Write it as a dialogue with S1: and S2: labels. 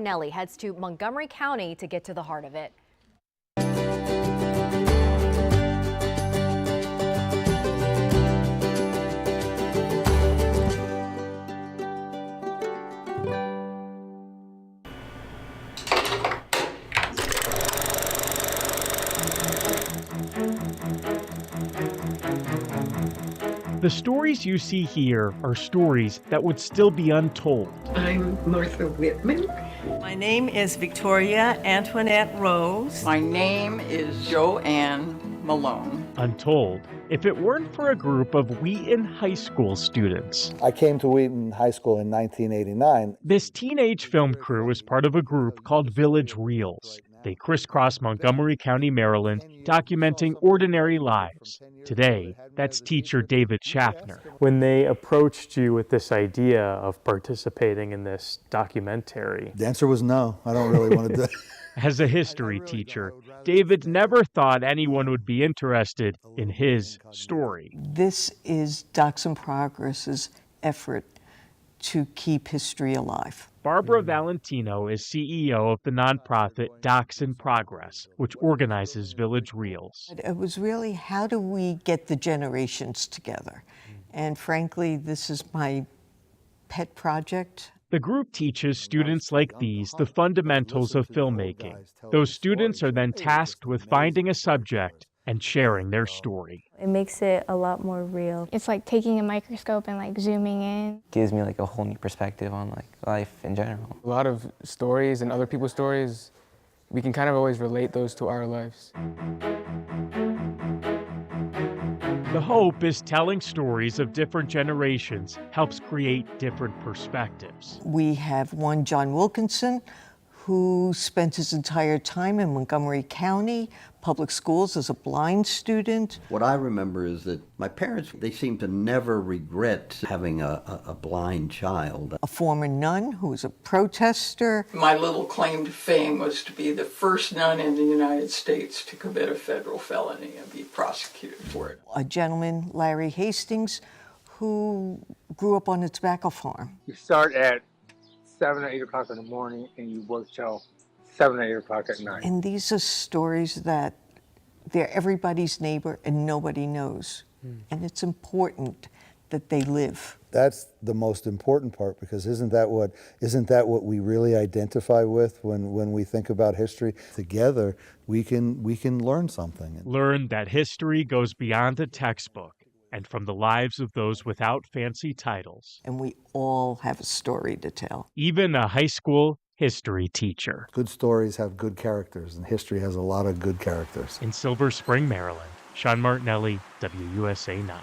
S1: Nellie heads to Montgomery County to get to the heart of it.
S2: The stories you see here are stories that would still be untold.
S3: I'm Martha Whitman.
S4: My name is Victoria Antoinette Rose.
S5: My name is Joanne Malone.
S2: Untold if it weren't for a group of Wheaton High School students.
S6: I came to Wheaton High School in 1989.
S2: This teenage film crew is part of a group called Village Reels. They crisscross Montgomery County, Maryland, documenting ordinary lives. Today, that's teacher David Schaffner.
S7: When they approached you with this idea of participating in this documentary,
S6: The answer was no. I don't really want to do it.
S2: As a history teacher, David never thought anyone would be interested in his story.
S4: This is Docs in Progress's effort to keep history alive.
S2: Barbara Valentino is CEO of the nonprofit Docs in Progress, which organizes Village Reels.
S4: It was really, how do we get the generations together? And frankly, this is my pet project.
S2: The group teaches students like these the fundamentals of filmmaking. Those students are then tasked with finding a subject and sharing their story.
S8: It makes it a lot more real. It's like taking a microscope and like zooming in.
S9: Gives me like a whole new perspective on like life in general.
S10: A lot of stories and other people's stories, we can kind of always relate those to our lives.
S2: The hope is telling stories of different generations helps create different perspectives.
S4: We have one, John Wilkinson, who spent his entire time in Montgomery County public schools as a blind student.
S11: What I remember is that my parents, they seemed to never regret having a blind child.
S4: A former nun who was a protester.
S5: My little claim to fame was to be the first nun in the United States to commit a federal felony and be prosecuted for it.
S4: A gentleman, Larry Hastings, who grew up on a tobacco farm.
S12: You start at 7 or 8 o'clock in the morning and you work till 7 or 8 o'clock at night.
S4: And these are stories that they're everybody's neighbor and nobody knows. And it's important that they live.
S6: That's the most important part, because isn't that what we really identify with when we think about history? Together, we can learn something.
S2: Learn that history goes beyond a textbook and from the lives of those without fancy titles.
S4: And we all have a story to tell.
S2: Even a high school history teacher.
S6: Good stories have good characters, and history has a lot of good characters.
S2: In Silver Spring, Maryland, Sean Martinelli, WUSA 9.